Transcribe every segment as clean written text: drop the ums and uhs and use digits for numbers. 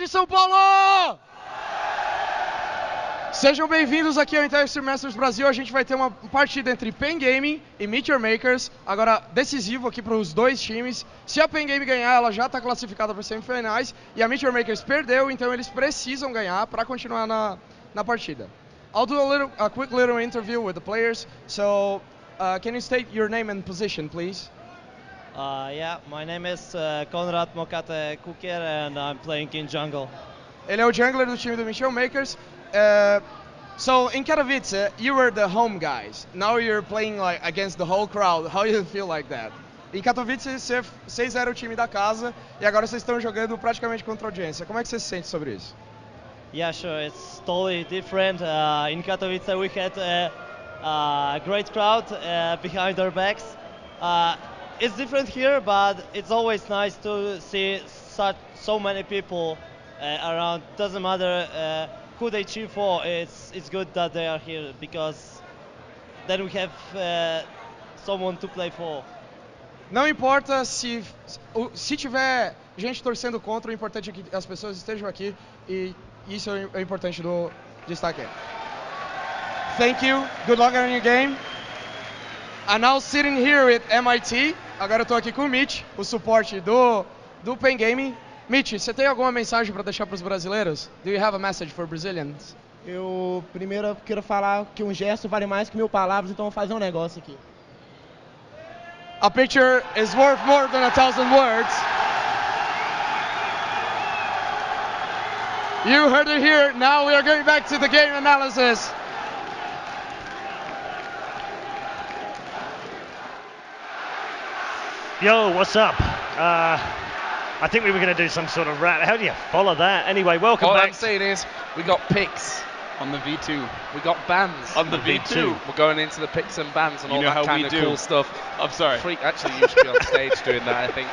de São Paulo! Sejam bem-vindos aqui ao IEM Brazil. A gente vai ter uma partida entre Pen Gaming e Meet Your Makers, agora decisivo aqui para os dois times. Se a Pen Gaming ganhar, ela já está classificada para as semifinais, e a Meet Your Makers perdeu, então eles precisam ganhar para continuar na partida. I'll do a quick little interview with the players, so can you state your name and position, please? Yeah, my name is Konrad Mokate Kukier and I'm playing in jungle. Ele é o jungler do time do Meet Your Makers. So in Katowice, you were the home guys. Now you're playing like against the whole crowd. How do you feel like that? Em Katowice, vocês eram o time da casa e agora vocês estão jogando praticamente contra a audiência. Como é que você se sente sobre isso? Yeah, sure, it's totally different. In Katowice we had a great crowd behind our backs. It's different here, but it's always nice to see so many people around. Doesn't matter who they cheer for. It's good that they are here because then we have someone to play for. Não importa se tiver gente torcendo contra, o importante é que as pessoas estejam aqui e isso é o importante de estar aqui. Thank you. Good luck on your game. I'm now sitting here with MIT. Agora eu estou aqui com o Mitch, o suporte do Pen Gaming. Mitch, você tem alguma mensagem para deixar para os brasileiros? Do you have a message for Brazilians? Eu primeiro quero falar que um gesto vale mais que 1000 palavras, então vou fazer um negócio aqui. A picture is worth more than 1,000 words. You heard it here. Now we are going back to the game analysis. Yo, what's up? I think we were going to do some sort of rap. How do you follow that? Anyway, welcome All back. I'm saying is, we got picks on the V2. We got bans on the V2. We're going into the picks and bans and all that kind of cool stuff. I'm sorry. Freak, actually, you should be on stage doing that, I think.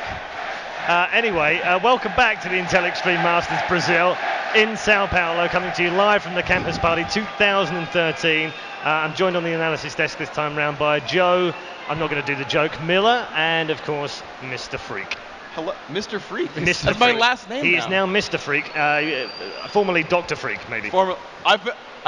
Anyway, welcome back to the Intel Extreme Masters Brazil in Sao Paulo, coming to you live from the Campus Party 2013. I'm joined on the analysis desk this time round by Joe, I'm not going to do the joke, Miller, and of course, Mr. Freak. Hello, Mr. Freak. Mr. That's Freak. my last name. He is now Mr. Freak, formerly Dr. Freak, maybe. I lost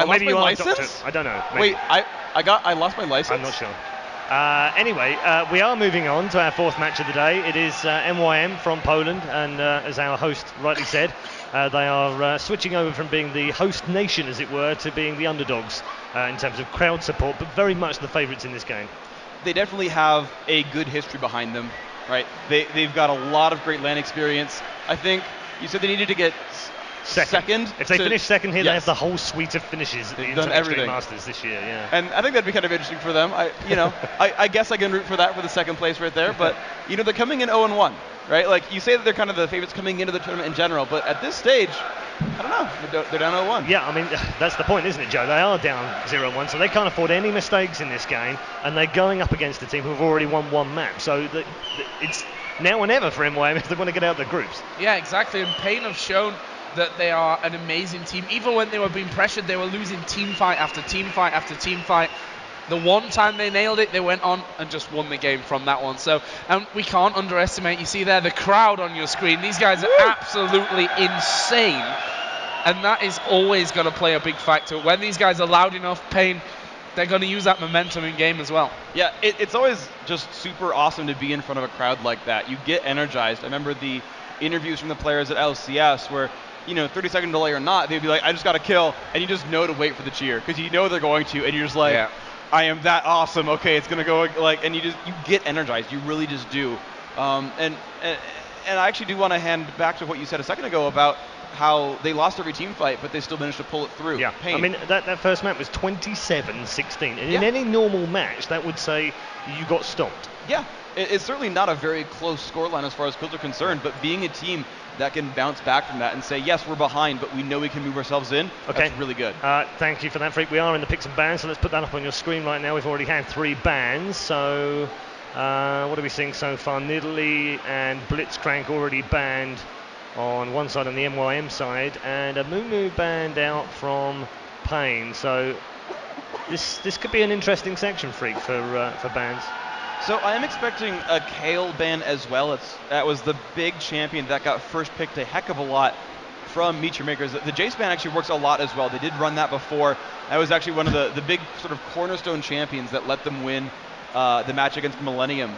maybe my you are license? Doctor. I don't know. Maybe. Wait, I lost my license? I'm not sure. Anyway, we are moving on to our fourth match of the day. It is MYM from Poland, and as our host rightly said, they are switching over from being the host nation, as it were, to being the underdogs in terms of crowd support, but very much the favourites in this game. They definitely have a good history behind them, right? They've got a lot of great LAN experience. I think you said they needed to get second. If they finish second here, yes. they have the whole suite of finishes at the They've done Intel Extreme everything. Masters this year. Yeah. And I think that'd be kind of interesting for them. I guess I can root for that for the second place right there. But they're coming in 0-1, right? Like you say that they're kind of the favorites coming into the tournament in general, but at this stage, I don't know. They're down 0-1. Yeah, I mean that's the point, isn't it, Joe? They are down 0-1, so they can't afford any mistakes in this game, and they're going up against a team who've already won one map. So it's now or never for MYM if they want to get out of the groups. Yeah, exactly. And Pain have shown that they are an amazing team. Even when they were being pressured, they were losing team fight after team fight after team fight. The one time they nailed it, they went on and just won the game from that one. So we can't underestimate, you see there, the crowd on your screen. These guys are absolutely insane. And that is always going to play a big factor. When these guys are loud enough, Pain, they're going to use that momentum in game as well. Yeah, it's always just super awesome to be in front of a crowd like that. You get energized. I remember the interviews from the players at LCS where 30-second delay or not, they'd be like, I just got to kill, and you just know to wait for the cheer, because you know they're going to, and you're just like, I am that awesome, okay, it's going to go, and you get energized, you really just do. And I actually do want to hand back to what you said a second ago about how they lost every team fight, but they still managed to pull it through. Yeah, Pain. I mean, that first map was 27-16, and in any normal match, that would say you got stomped. Yeah, it's certainly not a very close scoreline as far as kills are concerned, but being a team that can bounce back from that and say, yes, we're behind, but we know we can move ourselves in, okay. That's really good. Thank you for that, Freak. We are in the picks and bans, so let's put that up on your screen right now. We've already had 3 bans, so what are we seeing so far? Nidalee and Blitzcrank already banned on one side, on the MYM side, and a Moo banned out from Pain, so this could be an interesting section, Freak, for bans. So I am expecting a Kale ban as well. That was the big champion that got first picked a heck of a lot from Meet Your Makers. The Jace ban actually works a lot as well. They did run that before. That was actually one of the big sort of cornerstone champions that let them win the match against Millennium.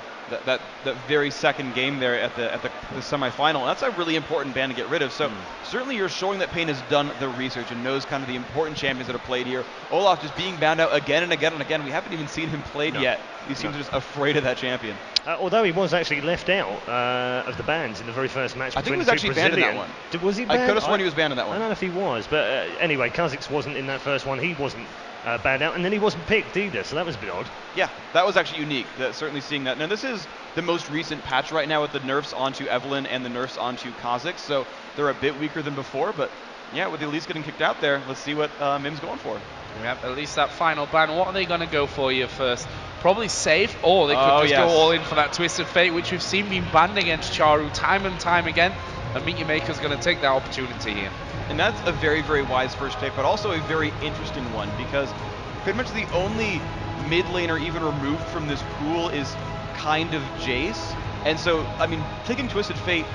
That very second game there at the semifinal. That's a really important ban to get rid of. So certainly you're showing that Pain has done the research and knows kind of the important champions that have played here. Olaf just being banned out again and again and again. We haven't even seen him played yet. He seems just afraid of that champion. Although he was actually left out of the bans in the very first match. I think he was actually banned in that one. Was he banned? I could have sworn he was banned in that one. I don't know if he was, but anyway, Kha'Zix wasn't in that first one. He wasn't banned out, and then he wasn't picked either, so that was a bit odd. Yeah, that was actually unique, certainly seeing that. Now, this is the most recent patch right now with the nerfs onto Evelynn and the nerfs onto Kha'Zix, so they're a bit weaker than before, but yeah, with the Elise getting kicked out there, let's see what MYM's going for. We have at least that final ban. What are they going to go for here first? Probably safe, or they could just go all in for that Twisted Fate, which we've seen being banned against Charu time and time again, and Meet Your Maker's going to take that opportunity here. And that's a very, very wise first pick, but also a very interesting one, because pretty much the only mid laner even removed from this pool is kind of Jace. And so, I mean, taking Twisted Fate,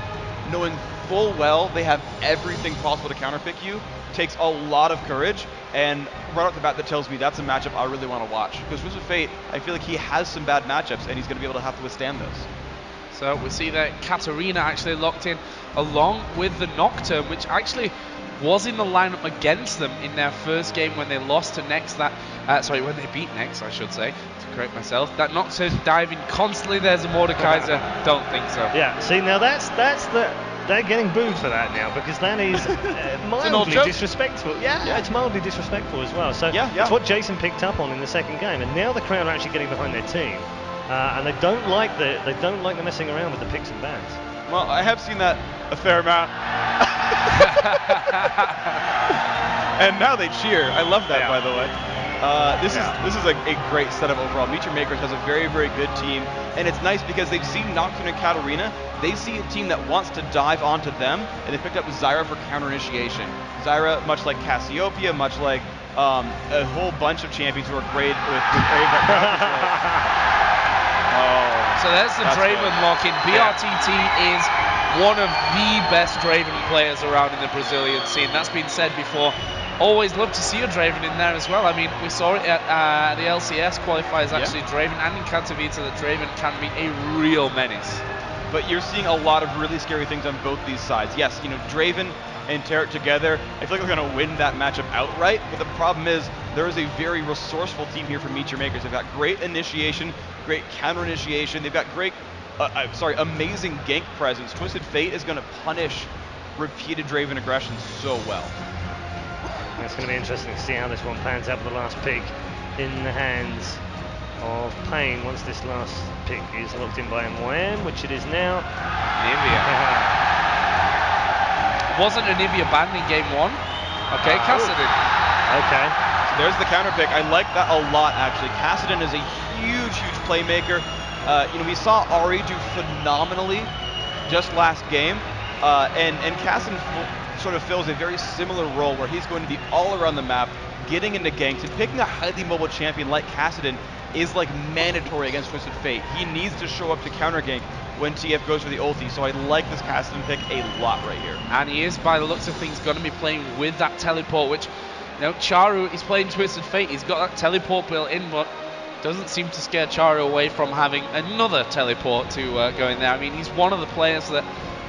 knowing full well they have everything possible to counterpick you, takes a lot of courage. And right off the bat, that tells me that's a matchup I really want to watch. Because Twisted Fate, I feel like he has some bad matchups, and he's going to be able to have to withstand those. So we see that Katarina actually locked in along with the Nocturne, which actually was in the lineup against them in their first game when they lost to Nex. When they beat Nex, I should say, to correct myself. That Nocturne diving constantly. There's a Mordekaiser. Don't think so. Yeah, see, now they're getting booed for that now, because that is mildly disrespectful. Yeah, it's mildly disrespectful as well. So it's what Jason picked up on in the second game, and now the crowd are actually getting behind their team, and they don't like the messing around with the picks and bans. Well, I have seen that a fair amount. And now they cheer. I love that, by the way. This is a great setup overall. Meet Your Makers has a very, very good team, and it's nice because they've seen Nocturne and Katarina. They see a team that wants to dive onto them, and they picked up Zyra for counter initiation. Zyra, much like Cassiopeia, much like a whole bunch of champions who are great with Brave at ground control. So there's the Draven lock-in. BRTT is one of the best Draven players around in the Brazilian scene. That's been said before. Always love to see a Draven in there as well. I mean, we saw it at the LCS qualifiers, actually, Draven, and in Katowice that Draven can be a real menace. But you're seeing a lot of really scary things on both these sides. Yes, Draven and Tarek together, I feel like they're going to win that matchup outright, but the problem is there is a very resourceful team here from Meet Your Makers. They've got great initiation, great counter initiation, they've got great, amazing gank presence. Twisted Fate is going to punish repeated Draven aggression so well. It's going to be interesting to see how this one pans out with the last pick in the hands of Pain once this last pick is locked in by MYM, which it is now. Nivea. Wasn't Anivia banned in game one? Okay, Kassadin. Okay. So there's the counter pick. I like that a lot, actually. Kassadin is a huge, huge playmaker. We saw Ari do phenomenally just last game, and Kassadin sort of fills a very similar role where he's going to be all around the map, getting into ganks, and picking a highly mobile champion like Kassadin is like mandatory against Twisted Fate. He needs to show up to counter gank when TF goes for the ulti, so I like this Kassadin pick a lot right here. And he is, by the looks of things, going to be playing with that teleport, which, Charu is playing Twisted Fate. He's got that teleport built in, but doesn't seem to scare Charu away from having another teleport to go in there. I mean, he's one of the players that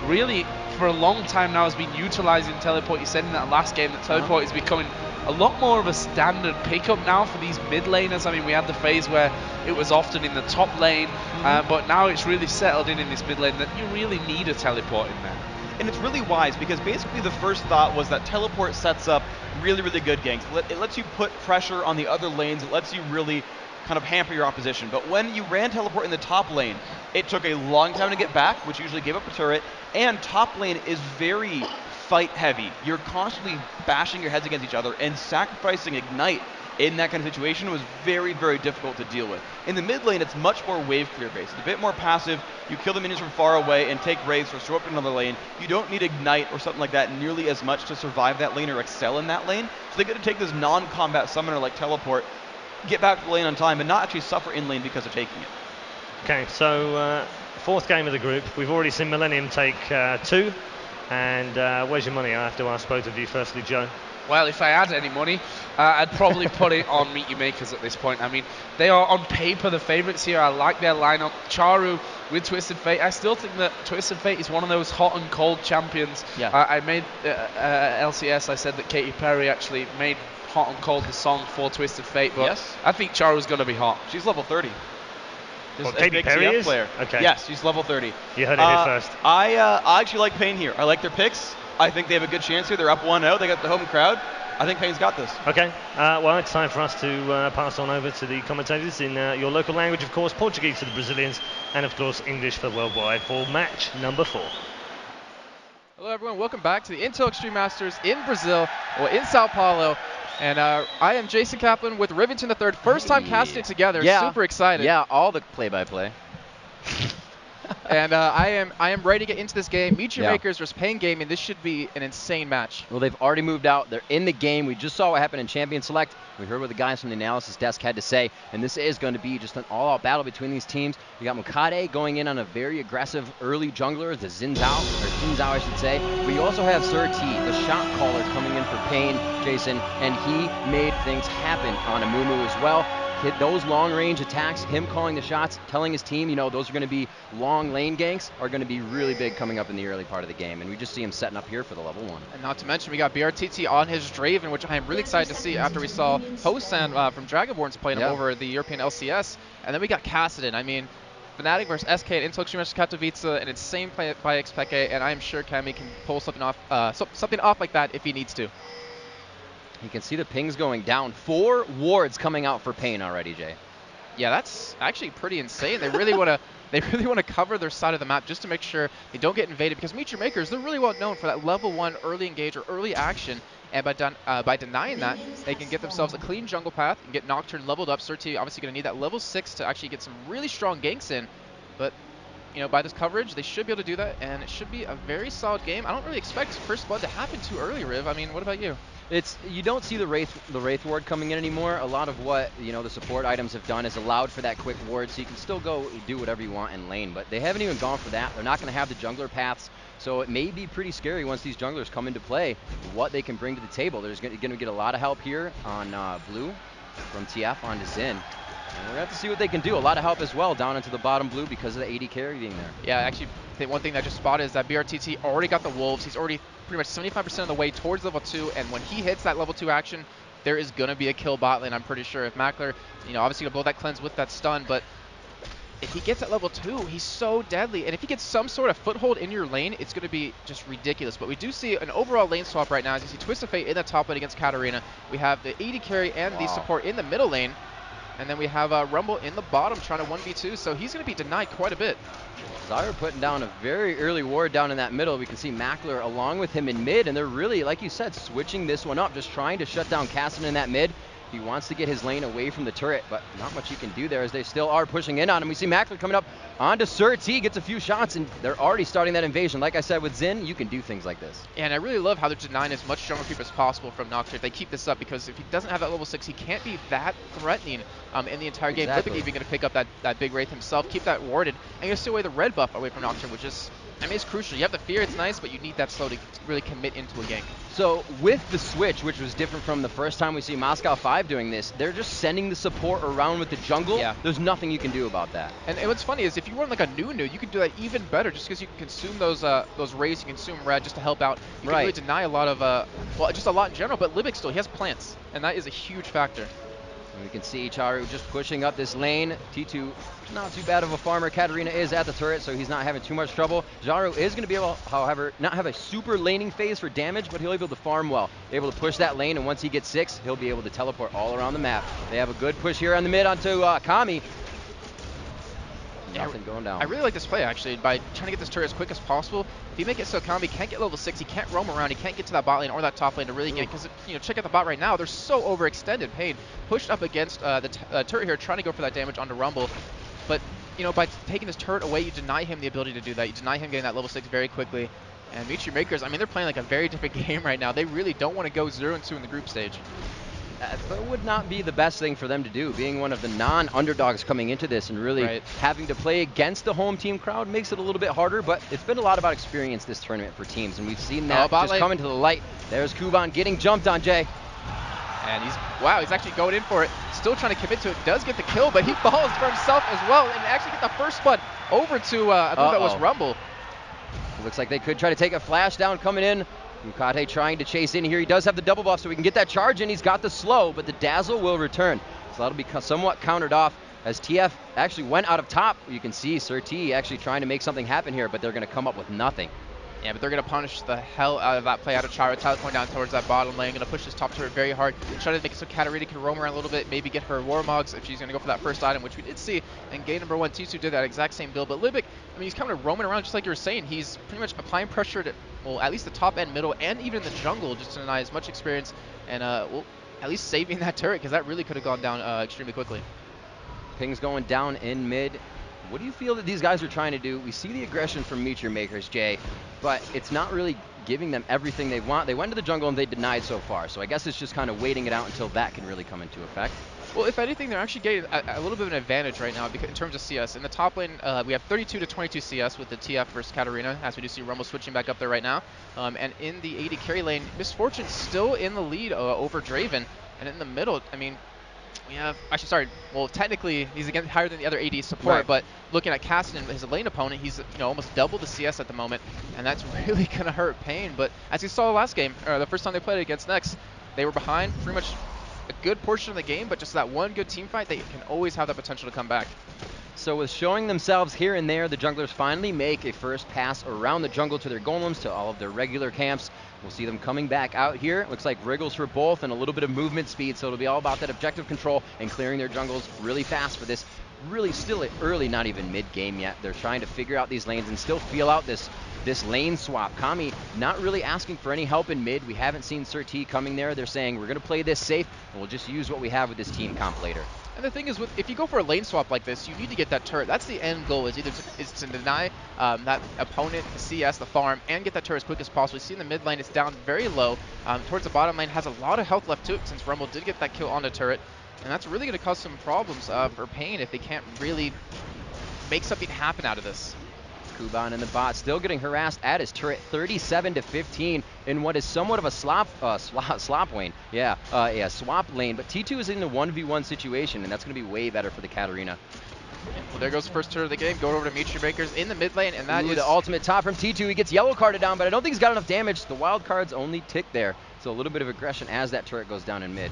really, for a long time now, has been utilizing teleport. You said in that last game that teleport is becoming a lot more of a standard pickup now for these mid laners. I mean, we had the phase where it was often in the top lane, but now it's really settled in this mid lane that you really need a teleport in there. And it's really wise because basically the first thought was that teleport sets up really, really good ganks. It lets you put pressure on the other lanes. It lets you really kind of hamper your opposition. But when you ran teleport in the top lane, it took a long time to get back, which usually gave up a turret, and top lane is very fight heavy. You're constantly bashing your heads against each other, and sacrificing Ignite in that kind of situation was very, very difficult to deal with. In the mid lane, it's much more wave clear based. It's a bit more passive. You kill the minions from far away and take raids or show up in another lane. You don't need Ignite or something like that nearly as much to survive that lane or excel in that lane. So they get to take this non-combat summoner like teleport, get back to the lane on time, and not actually suffer in lane because of taking it. Okay, so fourth game of the group. We've already seen Millennium take 2 And where's your money? I have to ask both of you firstly, Joe. Well, if I had any money, I'd probably put it on Meet Your Makers at this point. I mean, they are on paper the favourites here. I like their lineup. Charu with Twisted Fate. I still think that Twisted Fate is one of those hot and cold champions. Yeah. I made LCS. I said that Katy Perry actually made Hot and Cold the song for Twisted Fate, but Yes. I think Charu's going to be hot. She's level 30. Well, A Katy big Perry TF is? player. Okay. Yes, she's level 30. You heard it here first. I actually like Pain here. I like their picks. I think they have a good chance here. They're up 1-0. They got the home crowd. I think Pain's got this. Okay, well, it's time for us to pass on over to the commentators in your local language, of course, Portuguese for the Brazilians, and of course English for worldwide for match number 4. Hello everyone, welcome back to the Intel Extreme Masters in Brazil, or in Sao Paulo. And I am Jason Kaplan with Rivington III. First time casting together, super excited. Yeah, all the play-by-play. And I am ready to get into this game. Meet Your Yeah. Makers versus Pain Gaming. This should be an insane match. Well, they've already moved out. They're in the game. We just saw what happened in Champion Select. We heard what the guys from the analysis desk had to say, and this is going to be just an all-out battle between these teams. You got Mukade going in on a very aggressive early jungler, the Xin Zhao, I should say. But you also have Sir T, the shot caller, coming in for Pain, Jason, and he made things happen on Amumu as well. Hit those long-range attacks, him calling the shots, telling his team, you know, those are going to be long lane ganks, are going to be really big coming up in the early part of the game. And we just see him setting up here for the level 1. And not to mention, we got BRTT on his Draven, which I am really excited to see after we saw Hosan from Dragonborns playing him over the European LCS. And then we got Kassadin. I mean, Fnatic versus SK at Intel Extreme versus Katowice, an insane play by Xpeke, and I'm sure Kami can pull something off like that if he needs to. You can see the pings going down. 4 wards coming out for Pain already, Jay. Yeah, that's actually pretty insane. They really want to cover their side of the map just to make sure they don't get invaded, because Meet Your Makers, they're really well known for that level 1 early engage or early action, and by denying that, they can get themselves a clean jungle path and get Nocturne leveled up. Surti obviously going to need that level 6 to actually get some really strong ganks in, but you know, by this coverage, they should be able to do that, and it should be a very solid game. I don't really expect First Blood to happen too early, Riv. I mean, what about you? You don't see the Wraith ward coming in anymore. A lot of what the support items have done is allowed for that quick ward, so you can still go do whatever you want in lane. But they haven't even gone for that. They're not going to have the jungler paths, so it may be pretty scary once these junglers come into play. What they can bring to the table. There's going to get a lot of help here on blue from TF onto Xin. And we're going to have to see what they can do. A lot of help as well down into the bottom blue because of the AD carry being there. Yeah, actually, the one thing that I just spotted is that BRTT already got the Wolves. He's already pretty much 75% of the way towards level 2, and when he hits that level 2 action, there is going to be a kill bot lane, I'm pretty sure. If Mackler, obviously going to blow that cleanse with that stun, but if he gets at level 2, he's so deadly, and if he gets some sort of foothold in your lane, it's going to be just ridiculous. But we do see an overall lane swap right now. As you see Twisted Fate in the top lane against Katarina. We have the AD carry and the support in the middle lane. And then we have Rumble in the bottom trying to 1v2, so he's going to be denied quite a bit. Zyra putting down a very early ward down in that middle. We can see Mackler along with him in mid, and they're really, like you said, switching this one up, just trying to shut down Kassadin in that mid. He wants to get his lane away from the turret, but not much he can do there as they still are pushing in on him. We see Mackler coming up onto Sir T, gets a few shots, and they're already starting that invasion. Like I said, with Xin, you can do things like this. And I really love how they're denying as much jungle creep as possible from Nocturne if they keep this up, because if he doesn't have that level 6, he can't be that threatening in the entire game. Exactly. Flipping even going to pick up that big Wraith himself, keep that warded, and you'll steal away the red buff away from Nocturne, which is, I mean, it's crucial. You have the fear, it's nice, but you need that slow to really commit into a gank. So with the switch, which was different from the first time we see Moscow 5 doing this, they're just sending the support around with the jungle. Yeah. There's nothing you can do about that. And what's funny is if you run like a Nunu, you can do that even better, just because you can consume those rays, you consume red just to help out. You can really deny a lot of, well, just a lot in general, but Libic still, he has plants, and that is a huge factor. And we can see Charu just pushing up this lane. T2, not too bad of a farmer. Katarina is at the turret, so he's not having too much trouble. Jaru is going to be able, however, not have a super laning phase for damage, but he'll be able to farm well. Able to push that lane, and once he gets 6, he'll be able to teleport all around the map. They have a good push here on the mid onto Kami. Nothing going down. I really like this play, actually, by trying to get this turret as quick as possible. If you make it so Kami can't get level 6, he can't roam around, he can't get to that bot lane or that top lane to really get it, because, check out the bot right now, they're so overextended. Pain pushed up against the turret here, trying to go for that damage onto Rumble, but, by taking this turret away, you deny him the ability to do that. You deny him getting that level 6 very quickly. And Meet Your Makers, I mean, they're playing like a very different game right now. They really don't want to go 0-2 in the group stage. That would not be the best thing for them to do. Being one of the non-underdogs coming into this and really having to play against the home team crowd makes it a little bit harder, but it's been a lot about experience this tournament for teams, and we've seen that just come into the light. There's Kuban getting jumped on, Jay. And he's actually going in for it. Still trying to commit to it. Does get the kill, but he falls for himself as well, and actually get the first blood over to, I believe that was Rumble. It looks like they could try to take a flash down coming in. Mukate trying to chase in here. He does have the double buff, so we can get that charge in. He's got the slow, but the dazzle will return. So that'll be somewhat countered off as TF actually went out of top. You can see Sir T actually trying to make something happen here, but they're going to come up with nothing. Yeah, but they're going to punish the hell out of that play out of Chara. Tyler's going down towards that bottom lane. Going to push this top turret very hard. Try to make it so Katarina can roam around a little bit. Maybe get her Warmogs if she's going to go for that first item, which we did see. And game number 1, T2 did that exact same build. But Libic, I mean, he's kind of roaming around just like you were saying. He's pretty much applying pressure to, well, at least the top end, middle, and even the jungle just to deny as much experience. And, well, at least saving that turret, because that really could have gone down extremely quickly. Ping's going down in mid. What do you feel that these guys are trying to do? We see the aggression from Meteor Makers, Jay, but it's not really giving them everything they want. They went to the jungle and they denied so far, so I guess it's just kind of waiting it out until that can really come into effect. Well, if anything, they're actually getting a little bit of an advantage right now because in terms of CS. In the top lane, we have 32 to 22 CS with the TF versus Katarina, as we do see Rumble switching back up there right now. And in the AD carry lane, Misfortune still in the lead over Draven. And in the middle, I mean, we have, actually, sorry, well, technically, he's again higher than the other AD support, but looking at Cassidy, his lane opponent, he's almost double the CS at the moment, and that's really going to hurt Pain. But as you saw last game, or the first time they played against Nex, they were behind pretty much a good portion of the game, but just that one good team fight, they can always have that potential to come back. So with showing themselves here and there, the junglers finally make a first pass around the jungle to their golems, to all of their regular camps. We'll see them coming back out here. Looks like wriggles for both and a little bit of movement speed, so it'll be all about that objective control and clearing their jungles really fast for this really still early, not even mid-game yet. They're trying to figure out these lanes and still feel out this lane swap. Kami not really asking for any help in mid. We haven't seen Sir T coming there. They're saying we're going to play this safe and we'll just use what we have with this team comp later. And the thing is, if you go for a lane swap like this, you need to get that turret. That's the end goal, is either to deny that opponent CS, the farm, and get that turret as quick as possible. You see in the mid lane, it's down very low. Towards the bottom lane, has a lot of health left to it since Rumble did get that kill on the turret. And that's really going to cause some problems for Pain if they can't really make something happen out of this. Kuban and the bot still getting harassed at his turret, 37 to 15 in what is somewhat of a slop lane. Swap lane. But T2 is in a 1v1 situation, and that's going to be way better for the Katarina. Well, there goes the first turret of the game. Going over to Meteor Makers in the mid lane, and that is the ultimate top from T2. He gets yellow carded down, but I don't think he's got enough damage. The wild cards only tick there, so a little bit of aggression as that turret goes down in mid.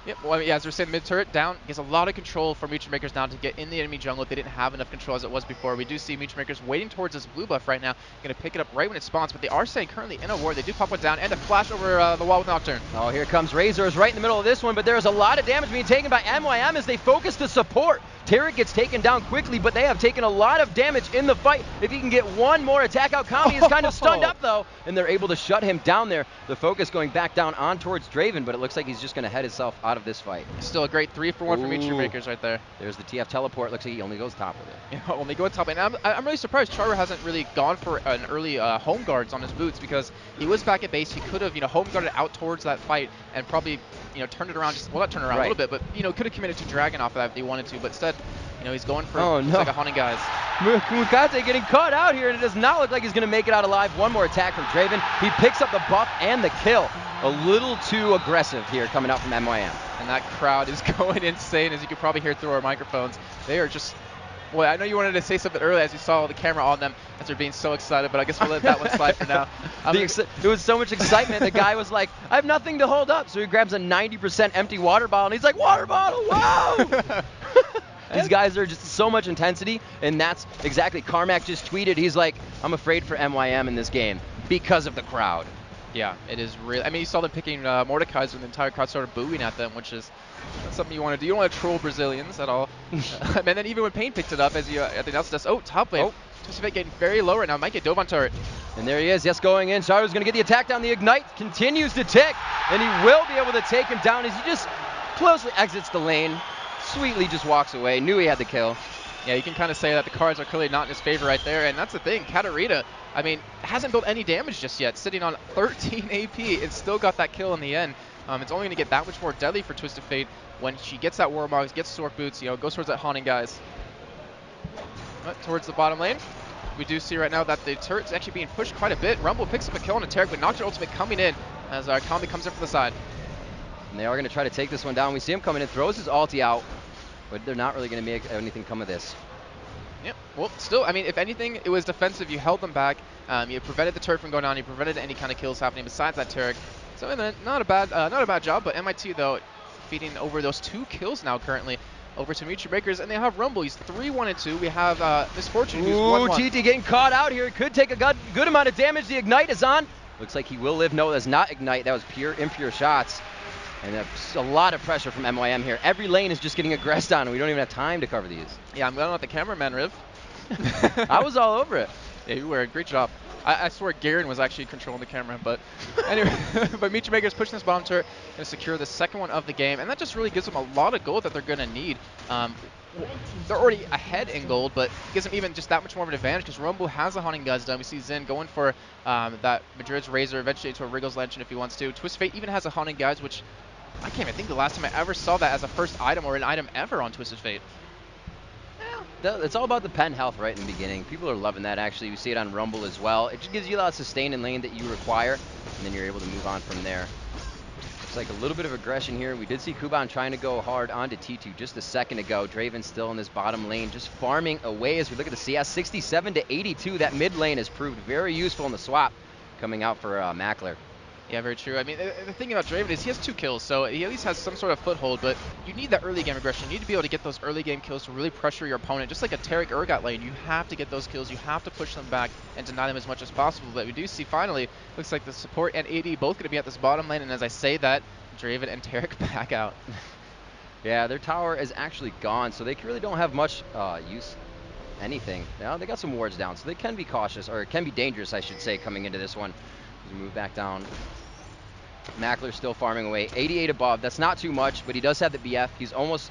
Yep, well, I mean, as we're saying, mid turret down, gets a lot of control for Meteor Makers now to get in the enemy jungle if they didn't have enough control as it was before. We do see Meteor Makers waiting towards this blue buff right now, going to pick it up right when it spawns, but they are staying currently in a ward. They do pop one down and a flash over the wall with Nocturne. Oh, here comes Razor's right in the middle of this one, but there's a lot of damage being taken by MYM as they focus the support. Tarek gets taken down quickly, but they have taken a lot of damage in the fight. If he can get one more attack out, Kami is kind of stunned up though, and they're able to shut him down there. The focus going back down on towards Draven, but it looks like he's just going to head himself out of this fight. Still a great 3-for-1 for Meteor Makers right there. There's the TF teleport. Looks like he only goes top with it. Yeah, only going top. And I'm really surprised Chara hasn't really gone for an early home guards on his boots, because he was back at base. He could have, home guarded out towards that fight and probably, turned it around, not turn it around a little bit, but, could have committed to Dragon off of that if he wanted to. But instead, he's going for like a hunting guys. Mukate getting caught out here, and it does not look like he's going to make it out alive. One more attack from Draven. He picks up the buff and the kill. A little too aggressive here coming out from MYM. And that crowd is going insane, as you can probably hear through our microphones. They are just... Well, I know you wanted to say something earlier as you saw the camera on them as they're being so excited, but I guess we'll let that one slide for now. There was so much excitement. The guy was like, I have nothing to hold up. So he grabs a 90% empty water bottle, and he's like, water bottle, whoa! These guys are just so much intensity, and that's exactly, Carmack just tweeted, he's like, I'm afraid for MYM in this game because of the crowd. Yeah, it is really, I mean, you saw them picking Mordekaiser and the entire crowd started booing at them, which is something you want to do. You don't want to troll Brazilians at all. And then even when Pain picked it up, as you at the announced us, top lane. Twisted getting very low right now. Might get dove on turret. And there he is, yes, going in. Charu's going to get the attack down. The Ignite continues to tick, and he will be able to take him down as he just closely exits the lane. Sweetly just walks away. Knew he had the kill. Yeah, you can kind of say that the cards are clearly not in his favor right there, and that's the thing. Katarina, I mean, hasn't built any damage just yet, sitting on 13 AP and still got that kill in the end. It's only going to get that much more deadly for Twisted Fate when she gets that Warmogs, gets Sork Boots, goes towards that Haunting Guys. But towards the bottom lane, we do see right now that the turret's actually being pushed quite a bit. Rumble picks up a kill on a Taric, but Nocturne ultimate coming in as Kami comes in from the side. And they are going to try to take this one down. We see him coming in, throws his ulti out, but they're not really going to make anything come of this. Yep. Well, still, I mean, if anything, it was defensive. You held them back. You prevented the turret from going down. You prevented any kind of kills happening besides that Taric. So not a bad job. But MIT though, feeding over those 2 kills now currently over to Mutual Breakers, and they have Rumble. He's 3-1-2. We have Misfortune, who's 1-1. GT getting caught out here. Could take a good amount of damage. The Ignite is on. Looks like he will live. No, that's not Ignite. That was pure impure shots. And that's a lot of pressure from MYM here. Every lane is just getting aggressed on, and we don't even have time to cover these. Yeah, I'm going with the cameraman, Riv. I was all over it. Yeah, you were. Great job. I swear Garen was actually controlling the camera, but anyway. But Mutual Breakers pushing this bottom turret and secure the second one of the game, and that just really gives them a lot of gold that they're going to need. They're already ahead in gold, but gives them even just that much more of an advantage because Rumble has the Haunting Guys done. We see Zen going for that Madrid's Razor, eventually into a Wriggle's Lantern if he wants to. Twist Fate even has a Haunting Guys, which I can't even think the last time I ever saw that as a first item or an item ever on Twisted Fate. It's all about the pen health right in the beginning. People are loving that, actually. We see it on Rumble as well. It just gives you a lot of sustain in lane that you require, and then you're able to move on from there. Looks like a little bit of aggression here. We did see Kuban trying to go hard onto T2 just a second ago. Draven still in this bottom lane, just farming away as we look at the CS. 67 to 82. That mid lane has proved very useful in the swap coming out for Mackler. Yeah, very true. I mean, the thing about Draven is he has 2 kills, so he at least has some sort of foothold, but you need that early game aggression. You need to be able to get those early game kills to really pressure your opponent. Just like a Taric Urgot lane, you have to get those kills. You have to push them back and deny them as much as possible. But we do see finally, looks like the support and AD both going to be at this bottom lane, and as I say that, Draven and Taric back out. Yeah, their tower is actually gone, so they really don't have much use anything. Now they got some wards down, so they can be cautious, or it can be dangerous, I should say, coming into this one. As we move back down. Mackler still farming away. 88 above. That's not too much, but he does have the BF.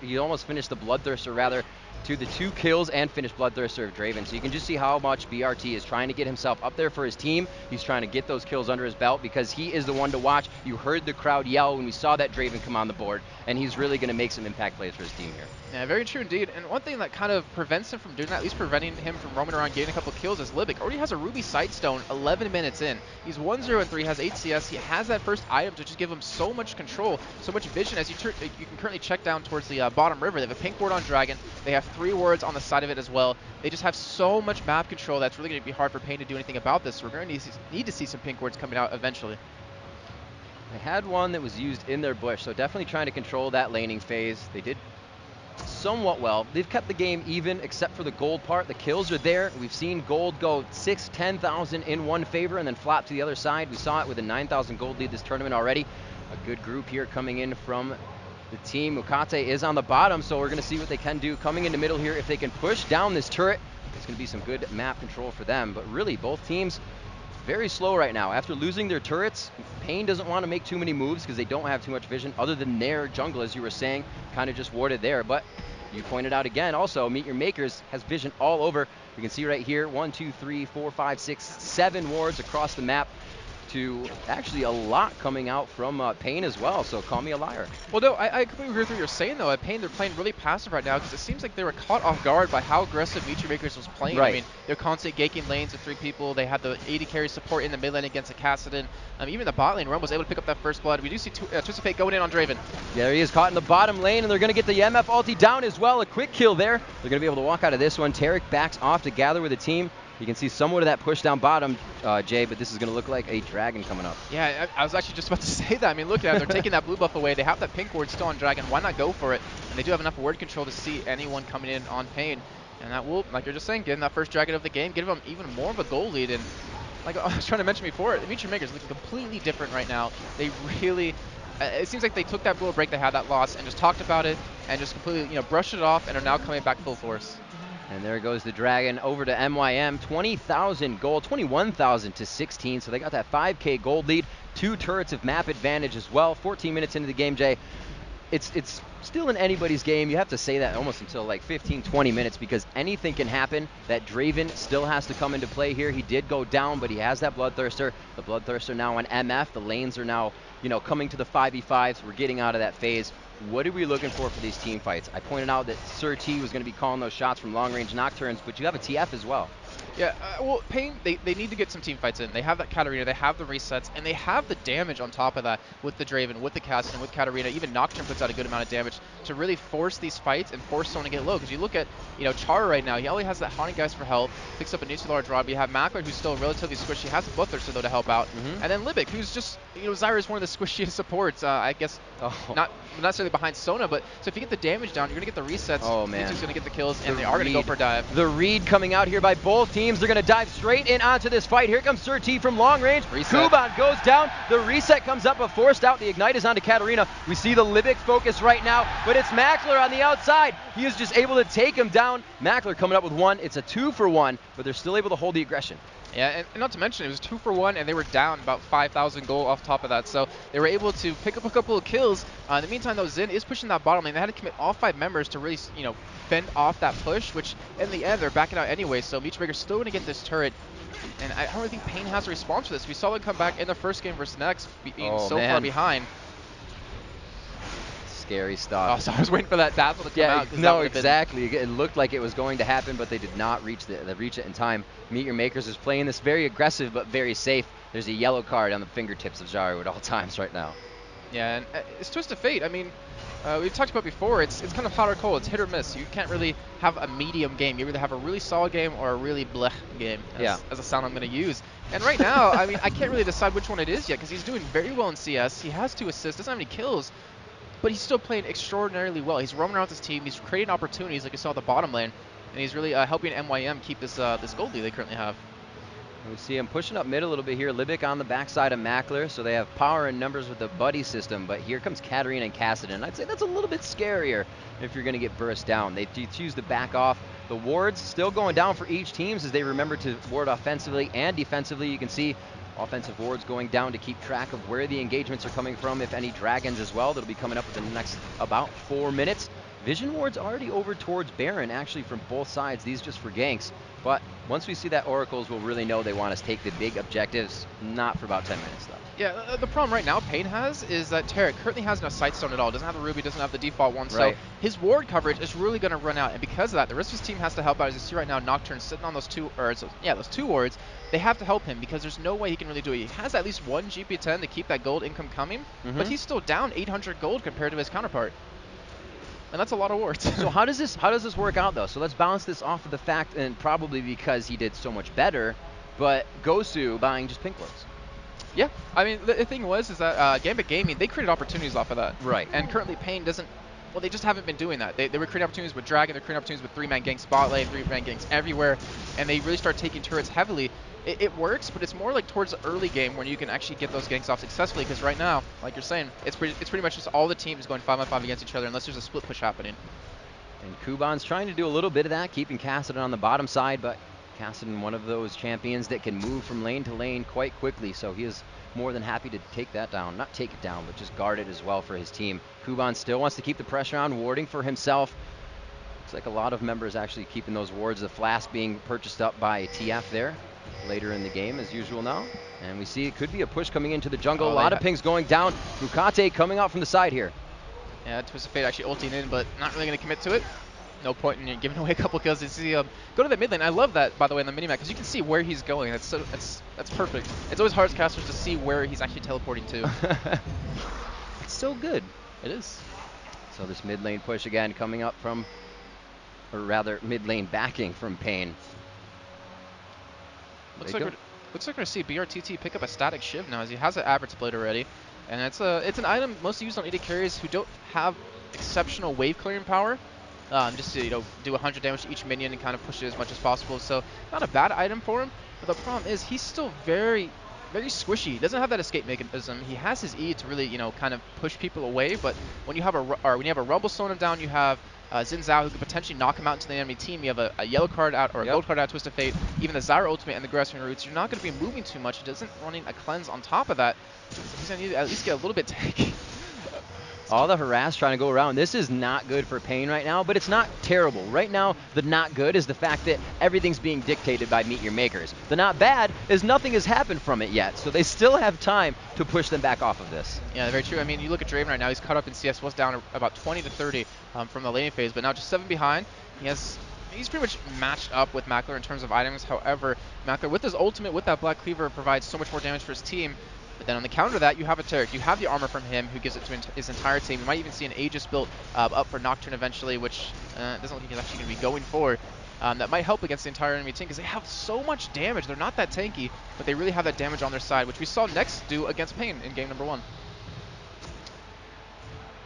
He almost finished the Bloodthirster, rather, to the 2 kills and finished Bloodthirster of Draven. So you can just see how much BRT is trying to get himself up there for his team. He's trying to get those kills under his belt because he is the one to watch. You heard the crowd yell when we saw that Draven come on the board, and he's really going to make some impact plays for his team here. Yeah, very true indeed. And one thing that kind of prevents him from doing that, at least preventing him from roaming around getting a couple kills, is Libic. Already has a Ruby Sightstone 11 minutes in. He's 1-0-3, has 8 CS. He has that first item to just give him so much control, so much vision. As you can currently check down towards the bottom river. They have a pink ward on Dragon. They have 3 wards on the side of it as well. They just have so much map control that's really going to be hard for Pain to do anything about this. So we're going to need to see some pink wards coming out eventually. They had one that was used in their bush, so definitely trying to control that laning phase. They did somewhat well. They've kept the game even except for the gold part. The kills are there. We've seen gold go 6,000, 10,000 in one favor and then flop to the other side. We saw it with a 9,000 gold lead this tournament already. A good group here coming in from the team. Mukate is on the bottom, so we're going to see what they can do coming into middle here. If they can push down this turret, it's going to be some good map control for them. But really, both teams very slow right now. After losing their turrets, Pain doesn't want to make too many moves because they don't have too much vision other than their jungle, as you were saying, kind of just warded there. But you pointed out again, also, Meet Your Makers has vision all over. You can see right here, 1, 2, 3, 4, 5, 6, 7 wards across the map, to actually a lot coming out from Pain as well, so call me a liar. Well, no, I completely agree with what you're saying, though. At Pain, they're playing really passive right now because it seems like they were caught off guard by how aggressive Meet Your Makers was playing. Right. I mean, they're constantly gaking lanes with 3 people. They had the AD carry support in the mid lane against a Kassadin. Even the bot lane, Rum was able to pick up that first blood. We do see Twisted Fate going in on Draven. There he is, caught in the bottom lane, and they're going to get the MF ulti down as well. A quick kill there. They're going to be able to walk out of this one. Taric backs off to gather with the team. You can see somewhat of that push down bottom, Jay, but this is going to look like a dragon coming up. Yeah, I was actually just about to say that. I mean, look at it. They're taking that blue buff away. They have that pink ward still on Dragon. Why not go for it? And they do have enough ward control to see anyone coming in on Pain. And that will, like you're just saying, give them that first dragon of the game, give them even more of a goal lead. And like I was trying to mention before, the Meet Your Makers looking completely different right now. They really, it seems like they took that goal break, they had that loss, and just talked about it, and just completely, brushed it off, and are now coming back full force. And there goes the Dragon over to MYM. 20,000 gold, 21,000 to 16. So they got that 5K gold lead. 2 turrets of map advantage as well. 14 minutes into the game, Jay. It's still in anybody's game. You have to say that almost until like 15, 20 minutes because anything can happen. That Draven still has to come into play here. He did go down, but he has that Bloodthirster. The Bloodthirster now on MF. The lanes are now, coming to the 5v5s. We're getting out of that phase. What are we looking for these team fights? I pointed out that Sir T was going to be calling those shots from long-range Nocturnes, but you have a TF as well. Yeah, well, Pain, they need to get some team fights in. They have that Katarina, they have the resets, and they have the damage on top of that with the Draven, with the Cassidy, with Katarina. Even Nocturne puts out a good amount of damage to really force these fights and force someone to get low. Because you look at, Chara right now, he only has that Haunting Geist for health, picks up a nuclear drop. You have Mackler, who's still relatively squishy, has Bloodthirster, though, to help out. And then Libic, who's just, Zyra is one of the squishiest supports, I guess, not necessarily behind Sona, but so if you get the damage down, you're going to get the resets. Oh, man. He's going to get the kills, and they are going to go for a dive. The read coming out here by both teams. They're going to dive straight in onto this fight. Here comes Sir T from long range. Reset. Kuban goes down. The reset comes up, but forced out. The Ignite is onto Katarina. We see the Libic focus right now, but it's Mackler on the outside. He is just able to take him down. Mackler coming up with one. It's a 2-for-1, but they're still able to hold the aggression. Yeah, and not to mention, it was 2-for-1, and they were down about 5,000 gold off top of that. So they were able to pick up a couple of kills. In the meantime, though, Xin is pushing that bottom lane. They had to commit all 5 members to really, fend off that push, which in the end, they're backing out anyway. So Meechmaker's still going to get this turret. And I don't really think Pain has a response for this. We saw them come back in the first game versus Nex, being far behind. Scary stuff. Oh, so I was waiting for that dazzle to come out. No, exactly. It looked like it was going to happen, but they did not reach it in time. Meet Your Makers is playing this very aggressive but very safe. There's a yellow card on the fingertips of Zaru at all times right now. Yeah, and it's Twisted Fate. I mean, we've talked about before, it's kind of hot or cold. It's hit or miss. You can't really have a medium game. You either have a really solid game or a really blech game, as a sound I'm going to use. And right now, I mean, I can't really decide which one it is yet because he's doing very well in CS. He has 2 assists, doesn't have any kills, but he's still playing extraordinarily well. He's roaming around with his team. He's creating opportunities like you saw at the bottom lane, and he's really helping MYM keep this gold lead they currently have. We see him pushing up mid a little bit here. Libic on the backside of Mackler, so they have power and numbers with the buddy system, but here comes Katarina and Kassadin. I'd say that's a little bit scarier if you're going to get burst down. They choose to back off. The wards still going down for each team as they remember to ward offensively and defensively. You can see offensive wards going down to keep track of where the engagements are coming from, if any dragons as well. That'll be coming up within the next about 4 minutes. Vision wards already over towards Baron, actually, from both sides. These just for ganks. But once we see that Oracles, we'll really know they want us to take the big objectives, not for about 10 minutes, though. Yeah, the problem right now Pain has is that Tarek currently has no Sightstone at all. Doesn't have the Ruby, doesn't have the default one. Right. So his ward coverage is really going to run out. And because of that, the rest of his team has to help out. As you see right now, Nocturne sitting on those 2 wards. They have to help him because there's no way he can really do it. He has at least 1 GP10 to keep that gold income coming, but he's still down 800 gold compared to his counterpart. And that's a lot of wards. So how does this work out, though? So let's balance this off of the fact, and probably because he did so much better, but Gosu buying just pink wards. Yeah, I mean, the thing is that Gambit Gaming, they created opportunities off of that. Right. And currently Pain doesn't, well, they just haven't been doing that. They were creating opportunities with Dragon, they're creating opportunities with 3-man gang spotlight, 3-man gangs everywhere, and they really start taking turrets heavily. It works, but it's more like towards the early game when you can actually get those ganks off successfully, because right now, like you're saying, it's pretty much just all the teams going 5-on-5 against each other unless there's a split push happening. And Kuban's trying to do a little bit of that, keeping Kassadin on the bottom side, but Kassadin, one of those champions that can move from lane to lane quite quickly, so he is more than happy to take that down. Not take it down, but just guard it as well for his team. Kuban still wants to keep the pressure on, warding for himself. Looks like a lot of members actually keeping those wards. The Flask being purchased up by TF there later in the game as usual now. And we see it could be a push coming into the jungle. A lot of pings going down. Mukate coming out from the side here. Yeah, Twisted Fate actually ulting in, but not really going to commit to it. No point in giving away a couple kills. You see, go to the mid lane. I love that, by the way, in the minimap, because you can see where he's going. That's perfect. It's always hard as casters to see where he's actually teleporting to. It's so good. It is. So this mid lane push again coming up from, or rather mid lane backing from Pain. Looks like we're going to see BRTT pick up a static Shiv now, as he has an Average Blade already. And it's an item mostly used on AD carriers who don't have exceptional wave clearing power. Just to do 100 damage to each minion and kind of push it as much as possible. So not a bad item for him. But the problem is he's still very, very squishy. He doesn't have that escape mechanism. He has his E to really kind of push people away. But when you have a Rumble slowing him down, you have Xin Zhao who could potentially knock him out into the enemy team. You have a yellow card out or a gold card out, Twisted Fate. Even the Zyra ultimate and the Grasping Roots. You're not going to be moving too much. He doesn't running a cleanse on top of that. So he's going to need to at least get a little bit tanky. All the harass trying to go around. This is not good for Pain right now, but it's not terrible. Right now, the not good is the fact that everything's being dictated by Meet Your Makers. The not bad is nothing has happened from it yet, so they still have time to push them back off of this. Yeah, very true. I mean, you look at Draven right now, he's caught up in CS, was down about 20 to 30 from the laning phase, but now just 7 behind. He's pretty much matched up with Mackler in terms of items. However, Mackler with his ultimate, with that Black Cleaver, provides so much more damage for his team. But then on the counter to that, you have a Turret. You have the armor from him, who gives it to his entire team. You might even see an Aegis built up for Nocturne eventually, which doesn't look like he's actually going to be going for. That might help against the entire enemy team, because they have so much damage. They're not that tanky, but they really have that damage on their side, which we saw Next do against Pain in game number 1.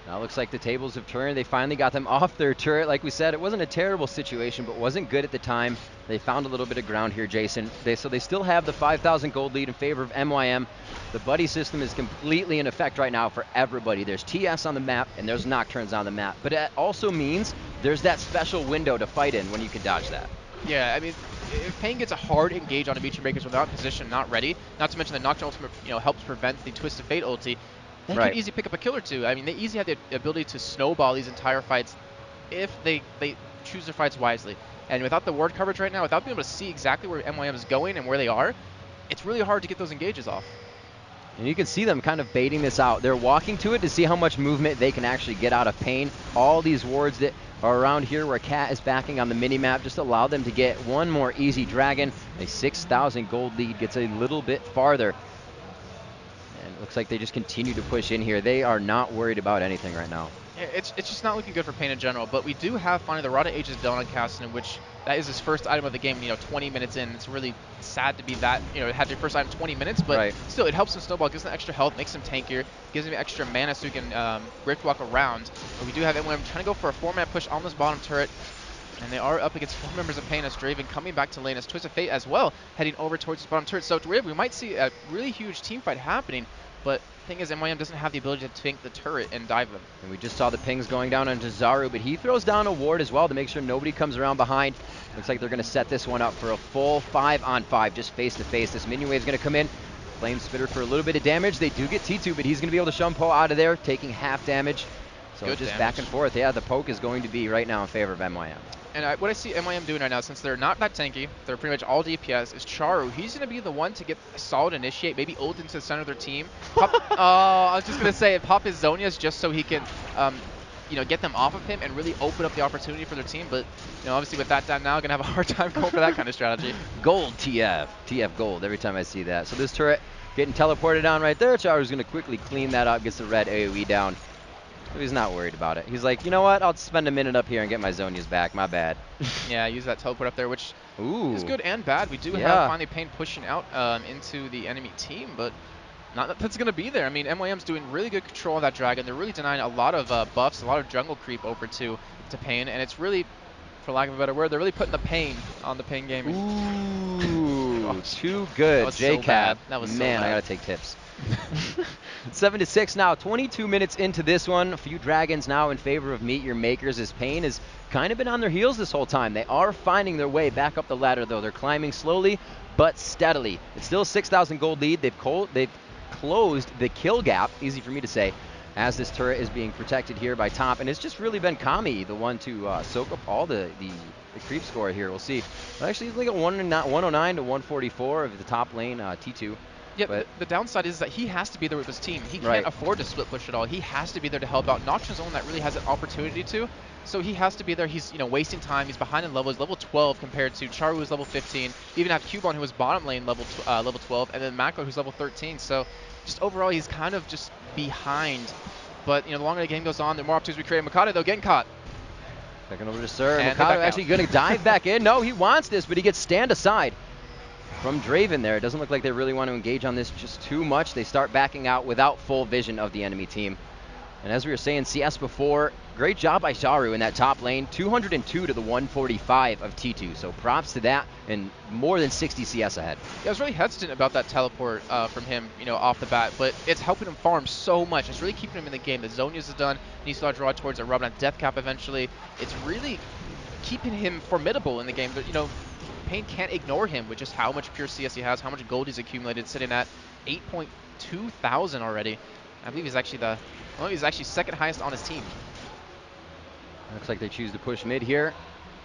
Now it looks like the tables have turned. They finally got them off their turret. Like we said, it wasn't a terrible situation, but wasn't good at the time. They found a little bit of ground here, Jason. So they still have the 5,000 gold lead in favor of MYM. The buddy system is completely in effect right now for everybody. There's TS on the map, and there's Nocturnes on the map. But it also means there's that special window to fight in when you can dodge that. Yeah, I mean, if Pain gets a hard engage on a Meet Your Makers without position, not ready, not to mention the Nocturne ultimate, helps prevent the Twisted Fate ulti, they can easily pick up a kill or two. I mean, they easily have the ability to snowball these entire fights if they choose their fights wisely. And without the ward coverage right now, without being able to see exactly where MYM is going and where they are, it's really hard to get those engages off. And you can see them kind of baiting this out. They're walking to it to see how much movement they can actually get out of Pain. All these wards that are around here where Cat is backing on the minimap just allow them to get one more easy dragon. A 6,000 gold lead gets a little bit farther. And it looks like they just continue to push in here. They are not worried about anything right now. It's just not looking good for Pain in general, but we do have finally the Rod of Ages done on Caston, which that is his first item of the game, 20 minutes in. It's really sad to be that, have your first item 20 minutes, but still, it helps him snowball, gives him extra health, makes him tankier, gives him extra mana so he can Rift Walk around. But we do have MYM trying to go for a 4-man push on this bottom turret, and they are up against 4 members of Pain as Draven coming back to lane, as Twisted Fate as well, heading over towards this bottom turret. So we might see a really huge team fight happening, but the thing is, MYM doesn't have the ability to tank the turret and dive them. And we just saw the pings going down onto Zaru, but he throws down a ward as well to make sure nobody comes around behind. Looks like they're going to set this one up for a full 5-on-5, just face-to-face. This minion wave is going to come in. Flame Spitter for a little bit of damage. They do get T2, but he's going to be able to Shumpo out of there, taking half damage. So good just damage. Back and forth. Yeah, the poke is going to be right now in favor of MYM. And what I see MYM doing right now, since they're not that tanky, they're pretty much all DPS, is Charu. He's going to be the one to get a solid initiate, maybe ult into the center of their team. Pop, I was just going to say, pop his Zonias just so he can, get them off of him and really open up the opportunity for their team. But, obviously with that down now, going to have a hard time going for that kind of strategy. Gold TF. TF gold every time I see that. So this turret getting teleported down right there. Charu's going to quickly clean that up, gets the red AoE down. He's not worried about it. He's like, you know what? I'll spend a minute up here and get my Zonias back. My bad. Yeah, use that teleport up there, which is good and bad. We do have finally Pain pushing out into the enemy team, but not that that's going to be there. I mean, MYM's doing really good control of that dragon. They're really denying a lot of buffs, a lot of jungle creep over to Pain, and it's really, for lack of a better word, they're really putting the pain on the Pain gaming. Ooh, too good. JCab. That was so Man, bad. I got to take tips. 7-6 now, 22 minutes into this one. A few dragons now in favor of Meet Your Makers, as Pain has kind of been on their heels this whole time. They are finding their way back up the ladder, though. They're climbing slowly but steadily. It's still a 6,000 gold lead. They've closed the kill gap, easy for me to say, as this turret is being protected here by top. And it's just really been Kami, the one to soak up all the creep score here. We'll see. But actually, he's like a 109 to 144 of the top lane, T2. Yeah, but the downside is that he has to be there with his team. He can't afford to split push at all. He has to be there to help out. Nocturne's the one that really has an opportunity to, so he has to be there. He's wasting time. He's behind in level. He's level 12 compared to Charu, who's level 15. You even have Cubone, who was bottom lane level 12, and then Mackler, who's level 13. So just overall, he's kind of just behind. But the longer the game goes on, the more opportunities we create. Mikado, though, getting caught. Checking over to Sir. Mikado actually going to dive back in. No, he wants this, but he gets stand aside from Draven there. It doesn't look like they really want to engage on this just too much. They start backing out without full vision of the enemy team. And as we were saying, CS before, great job by Zaru in that top lane. 202 to the 145 of T2. So props to that, and more than 60 CS ahead. Yeah, I was really hesitant about that teleport from him, off the bat, but it's helping him farm so much. It's really keeping him in the game. The Zonias is done. He still draw towards a Robin death cap eventually. It's really keeping him formidable in the game. But, Pain can't ignore him with just how much pure CS he has, how much gold he's accumulated, sitting at 8.2 thousand already. I believe he's actually the Well, he's actually second highest on his team. Looks like they choose to push mid here.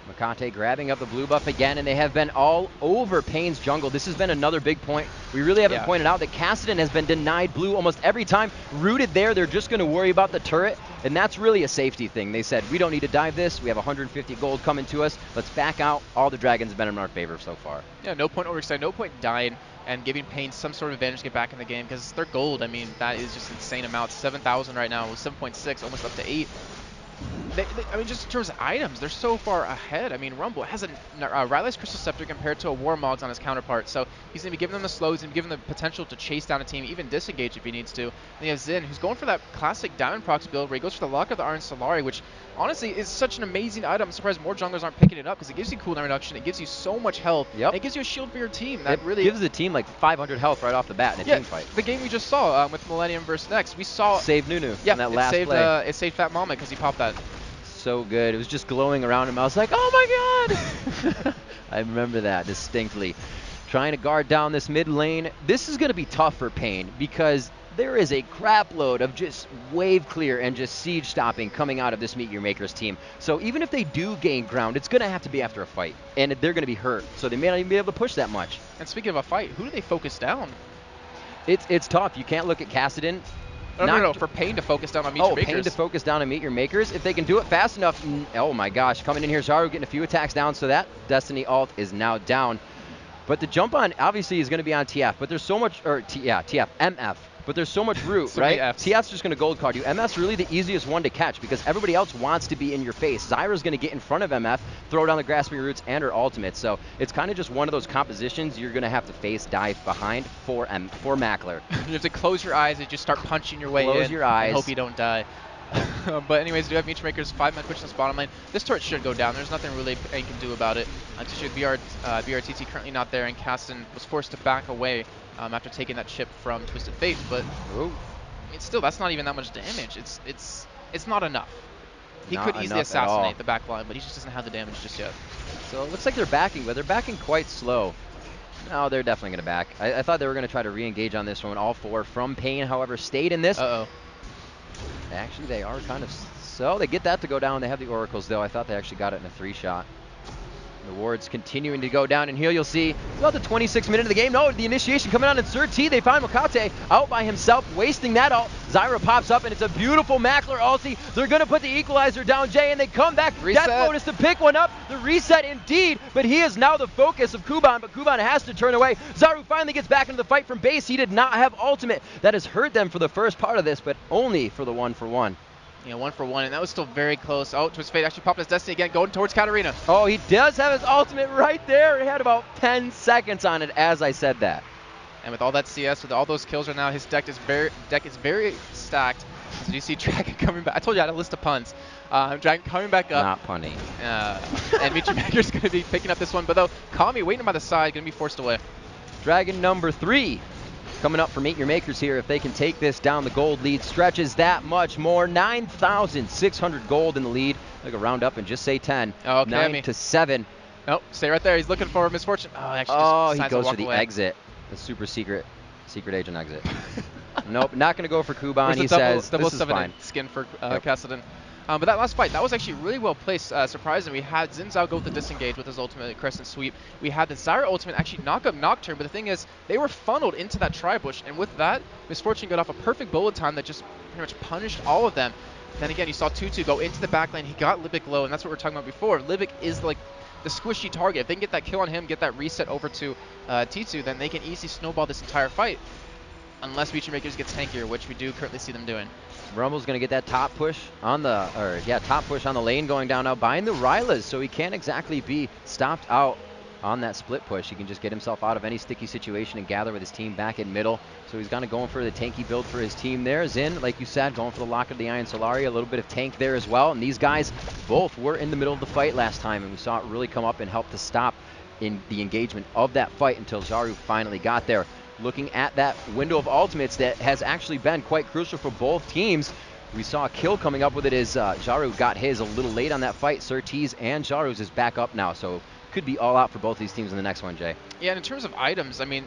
Makate grabbing up the blue buff again, and they have been all over Pain's jungle. This has been another big point. We really haven't pointed out that Kassadin has been denied blue almost every time. Rooted there, they're just going to worry about the turret, and that's really a safety thing. They said, we don't need to dive this. We have 150 gold coming to us. Let's back out. All the dragons have been in our favor so far. Yeah, no point overextend, no point dying and giving Pain some sort of advantage to get back in the game because they're gold. I mean, that is just insane amount. 7,000 right now with 7.6, almost up to 8. I mean, just in terms of items, they're so far ahead. I mean, Rumble has a Riley's Crystal Scepter compared to a Warmog's on his counterpart, so he's going to be giving them the slows and giving them the potential to chase down a team, even disengage if he needs to. And you have Xin, who's going for that classic Diamond Procs build where he goes for the Lock of the Iron Solari, which honestly is such an amazing item. I'm surprised more junglers aren't picking it up because it gives you cooldown reduction, it gives you so much health, and it gives you a shield for your team. That really gives the team like 500 health right off the bat in a team fight. The game we just saw with Millennium versus Next, we saw save Nunu in that last play. It saved Fat Mama because he popped that. So good. It was just glowing around him. I was like, oh my god! I remember that distinctly. Trying to guard down this mid lane. This is going to be tough for Pain because there is a crap load of just wave clear and just siege stopping coming out of this Meet Your Makers team. So even if they do gain ground, it's going to have to be after a fight. And they're going to be hurt. So they may not even be able to push that much. And speaking of a fight, who do they focus down? It's tough. You can't look at Kassadin. No, for Pain to focus down on Meet Your Makers. Pain to focus down on Meet Your Makers. If they can do it fast enough, oh my gosh. Coming in here, Zaru getting a few attacks down, so that Destiny ult is now down. But the jump on, obviously, is going to be on TF, but there's so much, TF, MF. But there's so much root, so right? TF's just going to gold card you. MF's really the easiest one to catch because everybody else wants to be in your face. Zyra's going to get in front of MF, throw down the grasping roots and her ultimate. So it's kind of just one of those compositions you're going to have to face dive behind for Mackler. You have to close your eyes and just start punching your way in. Close your eyes. And hope you don't die. But anyways, do have Meet Your Makers 5-man push in this bottom lane. This turret should go down. There's nothing really Pain can do about it. BRTT currently not there, and Kassadin was forced to back away after taking that chip from Twisted Fate. But I mean, still, that's not even that much damage. It's not enough. He could easily assassinate the back line, but he just doesn't have the damage just yet. So it looks like they're backing, but they're backing quite slow. No, they're definitely going to back. I thought they were going to try to re-engage on this one. All 4 from Pain, however, stayed in this. Actually, they are kind of... So they get that to go down. They have the Oracles, though. I thought they actually got it in a 3-shot. The wards continuing to go down, and here you'll see it's about the 26th minute of the game. No, the initiation coming on in Sir T. They find Makate out by himself, wasting that ult. Zyra pops up, and it's a beautiful Mackler ulti. They're going to put the equalizer down, Jay, and they come back. Reset. Death Lotus to pick one up. The reset indeed, but he is now the focus of Kuban, but Kuban has to turn away. Zaru finally gets back into the fight from base. He did not have ultimate. That has hurt them for the first part of this, but only for the 1-for-1. Yeah, 1-for-1, and that was still very close. Oh, Twisted Fate actually popped his Destiny again, going towards Katarina. Oh, he does have his ultimate right there. He had about 10 seconds on it as I said that. And with all that CS, with all those kills right now, his deck is very stacked. So you see Dragon coming back. I told you I had a list of puns. Dragon coming back up. Not punny. And Meet Your Maker's going to be picking up this one. But though, Kami waiting by the side, going to be forced away. Dragon number 3 coming up for Meet Your Makers here. If they can take this down, the gold lead stretches that much more. 9,600 gold in the lead. They're going to round up and just say 10. Oh, 9-7. Nope, stay right there. He's looking for Misfortune. Oh, he goes for the exit. The super secret agent exit. Nope, not going to go for Kuban. He says, this is fine. Skin for Kassadin. But that last fight, that was actually really well placed. Surprisingly, we had Xin Zhao go with the disengage with his ultimate Crescent Sweep. We had the Zyra ultimate actually knock up Nocturne, but the thing is, they were funneled into that tri-bush, and with that, Misfortune got off a perfect bullet time that just pretty much punished all of them. Then again, you saw Tutu go into the back lane. He got Libic low, and that's what we were talking about before. Libic is like the squishy target. If they can get that kill on him, get that reset over to T2, then they can easily snowball this entire fight. Unless Meet Your Makers gets tankier, which we do currently see them doing. Rumble's going to get that top push on the, top push on the lane going down now, buying the Rylas, so he can't exactly be stopped out on that split push. He can just get himself out of any sticky situation and gather with his team back in middle. So he's kind of going for the tanky build for his team there. Xin, like you said, going for the Lock of the Iron Solari, a little bit of tank there as well. And these guys both were in the middle of the fight last time, and we saw it really come up and help to stop in the engagement of that fight until Zaru finally got there. Looking at that window of ultimates that has actually been quite crucial for both teams. We saw a kill coming up with it as Zaru got his a little late on that fight. Surtees and Jaru's is back up now, so could be all out for both these teams in the next one, Jay. Yeah, and in terms of items, I mean,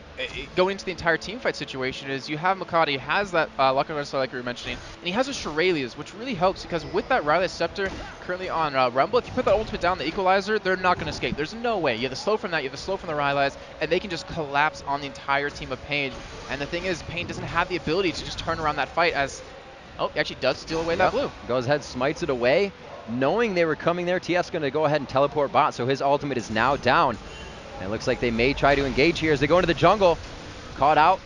going into the entire team fight situation is you have Makati has that Lock on Star like we were mentioning, and he has a Shuralias, which really helps because with that Riley Scepter currently on Rumble, if you put that ultimate down the Equalizer, they're not going to escape. There's no way. You have the slow from that, you have the slow from the Riley's, and they can just collapse on the entire team of Pain. And the thing is, Pain doesn't have the ability to just turn around that fight as, oh, he actually does steal away that blue. Goes ahead, smites it away. Knowing they were coming there, TF's going to go ahead and teleport bot, so his ultimate is now down. And it looks like they may try to engage here as they go into the jungle. Caught out.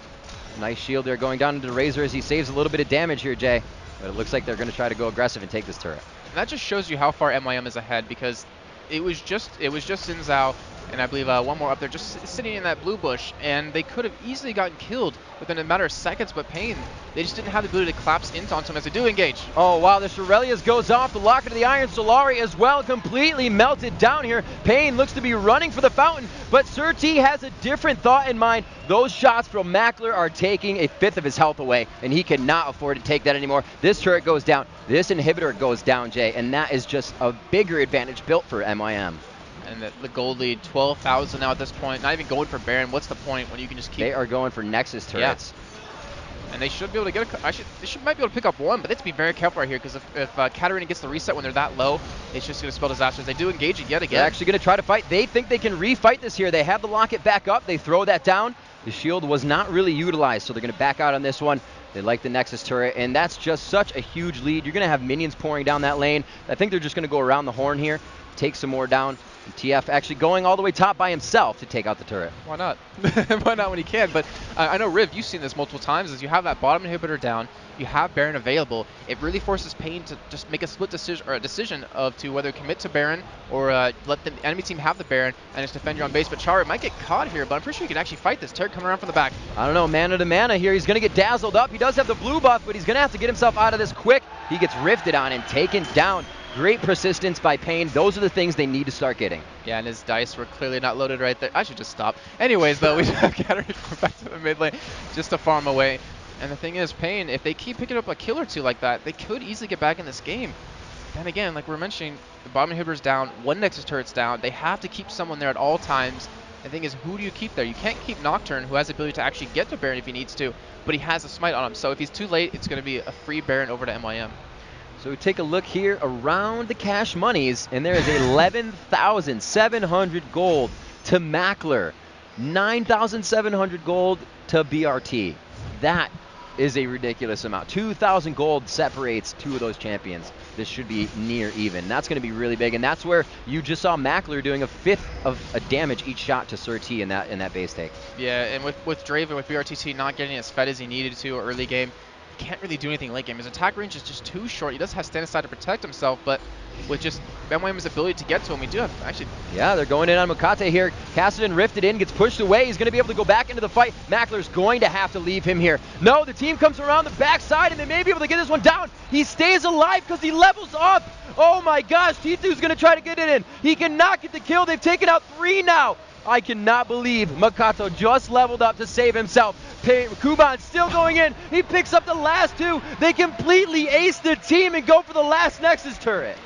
Nice shield there going down into the Razor as he saves a little bit of damage here, Jay. But it looks like they're going to try to go aggressive and take this turret. And that just shows you how far MYM is ahead because it was just Xin Zhao and I believe one more up there just sitting in that blue bush, and they could have easily gotten killed within a matter of seconds, but Pain, they just didn't have the ability to collapse into onto him as they do engage. Oh, wow, the Shuralias goes off, the Locket of the Iron Solari as well, completely melted down here. Pain looks to be running for the fountain, but Sir T has a different thought in mind. Those shots from Mackler are taking a fifth of his health away, and he cannot afford to take that anymore. This turret goes down, this inhibitor goes down, Jay, and that is just a bigger advantage built for MYM. And the gold lead, 12,000 now at this point. Not even going for Baron. What's the point when you can just keep... They are going for Nexus turrets. Yeah. And they should be able to get might be able to pick up one, but they have to be very careful right here because if Katarina gets the reset when they're that low, it's just going to spell disasters. They do engage it yet again. They're actually going to try to fight. They think they can refight this here. They have the Locket back up. They throw that down. The shield was not really utilized, so they're going to back out on this one. They like the Nexus turret, and that's just such a huge lead. You're going to have minions pouring down that lane. I think they're just going to go around the horn here, take some more down. And TF actually going all the way top by himself to take out the turret. Why not? Why not when he can? But I know, Riv, you've seen this multiple times, is you have that bottom inhibitor down, you have Baron available. It really forces Pain to just make a split decision, or a decision of to whether commit to Baron or let the enemy team have the Baron and just defend your own base. But Chara might get caught here, but I'm pretty sure he can actually fight this. Turret coming around from the back. I don't know, mana to mana here. He's going to get dazzled up. He does have the blue buff, but he's going to have to get himself out of this quick. He gets rifted on and taken down. Great persistence by Pain. Those are the things they need to start getting. Yeah, and his dice were clearly not loaded right there. I should just stop. Anyways, though, we have Katarina going back to the mid lane just to farm away. And the thing is, Pain, if they keep picking up a kill or two like that, they could easily get back in this game. Then again, like we're mentioning, the bottom inhibitor's down, one Nexus turret's down. They have to keep someone there at all times. The thing is, who do you keep there? You can't keep Nocturne, who has the ability to actually get to Baron if he needs to, but he has a smite on him. So if he's too late, it's going to be a free Baron over to MYM. So we take a look here around the cash monies, and there is 11,700 gold to Mackler, 9,700 gold to BRT. That is a ridiculous amount. 2,000 gold separates two of those champions. This should be near even. That's going to be really big, and that's where you just saw Mackler doing a fifth of a damage each shot to Sir T in that base take. Yeah, and with Draven, with BRTT not getting as fed as he needed to early game, can't really do anything late game. His attack range is just too short. He does have stand aside to protect himself, but with just MYM's ability to get to him, we do have actually... Yeah, they're going in on Makate here. Cassidy rifted in, gets pushed away. He's going to be able to go back into the fight. Mackler's going to have to leave him here. No, the team comes around the backside, and they may be able to get this one down. He stays alive because he levels up. Oh my gosh, T2's going to try to get it in. He cannot get the kill. They've taken out 3 now. I cannot believe Makato just leveled up to save himself. Kuban still going in. He picks up the last 2. They completely ace the team and go for the last Nexus turret.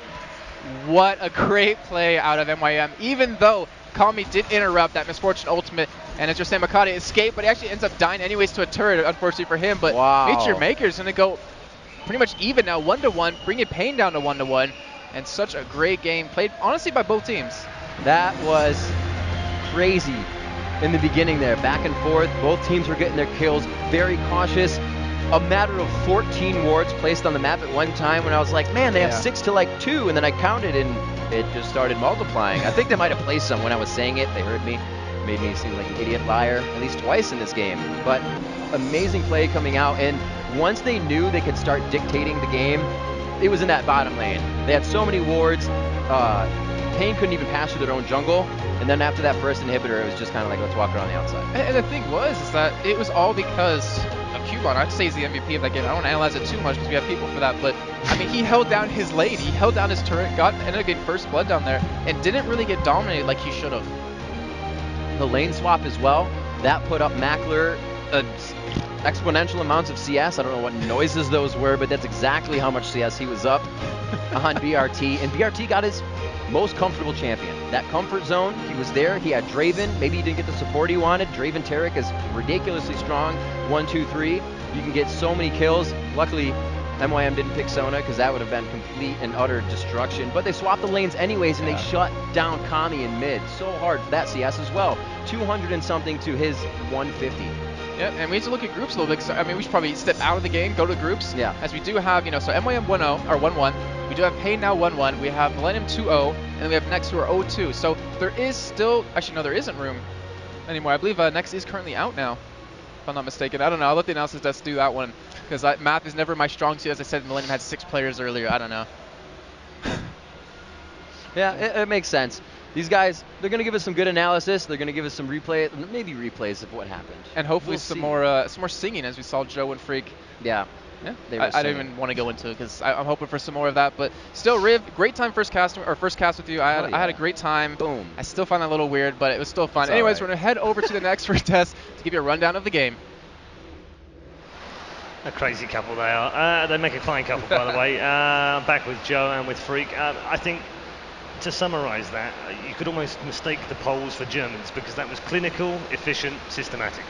What a great play out of MYM, even though Kami did interrupt that Misfortune ultimate, and as you're saying, Makate escaped, but he actually ends up dying anyways to a turret, unfortunately for him. But wow. Nature Maker's going to go pretty much even now, 1-1, bringing Pain down to 1-1, and such a great game played, honestly, by both teams. That was crazy in the beginning there, back and forth. Both teams were getting their kills, very cautious. A matter of 14 wards placed on the map at one time when I was like, man, they have 6 to like 2, and then I counted and it just started multiplying. I think they might have placed some when I was saying it. They heard me, made me seem like an idiot liar at least twice in this game. But amazing play coming out, and once they knew they could start dictating the game, it was in that bottom lane. They had so many wards. Pain couldn't even pass through their own jungle, and then after that first inhibitor, it was just kind of like, let's walk around the outside. And the thing was is that it was all because of Kuban. I'd say he's the MVP of that game. I don't want to analyze it too much because we have people for that, but I mean, he held down his lane, he held down his turret, ended up getting first blood down there, and didn't really get dominated like he should have. The lane swap as well, that put up Mackler exponential amounts of CS. I don't know what noises those were, but that's exactly how much CS he was up on BRT, and BRT got his most comfortable champion. That comfort zone, he was there. He had Draven. Maybe he didn't get the support he wanted. Draven Taric is ridiculously strong. 1, 2, 3. You can get so many kills. Luckily, MYM didn't pick Sona because that would have been complete and utter destruction. But they swapped the lanes anyways, and they shut down Kami in mid. So hard for that CS as well. 200 and something to his 150. Yeah, and we need to look at groups a little bit. I mean, we should probably step out of the game, go to the groups. Yeah. As we do have, so MYM 1-0 or 1-1. We do have Pain now 1-1. We have Millennium 2-0, and then we have Next who are 0-2. So there is still, actually no, there isn't room anymore. I believe Next is currently out now, if I'm not mistaken. I don't know. I'll let the announcers desk do that one because math is never my strong suit. As I said, Millennium had 6 players earlier. I don't know. Yeah, it makes sense. These guys, they're going to give us some good analysis. They're going to give us some maybe replays of what happened. And hopefully We'll some see. more singing, as we saw Joe and Freak. Yeah. Yeah, I don't even want to go into it because I'm hoping for some more of that. But still, Riv, great time first cast with you. I had a great time. Boom. I still find that a little weird, but it was still fun. It's Anyways, all right. we're going to head over to the next first test to give you a rundown of the game. A crazy couple they are. They make a fine couple, by the way. Back with Joe and with Freak. I think, to summarise that, you could almost mistake the polls for Germans because that was clinical, efficient, systematic.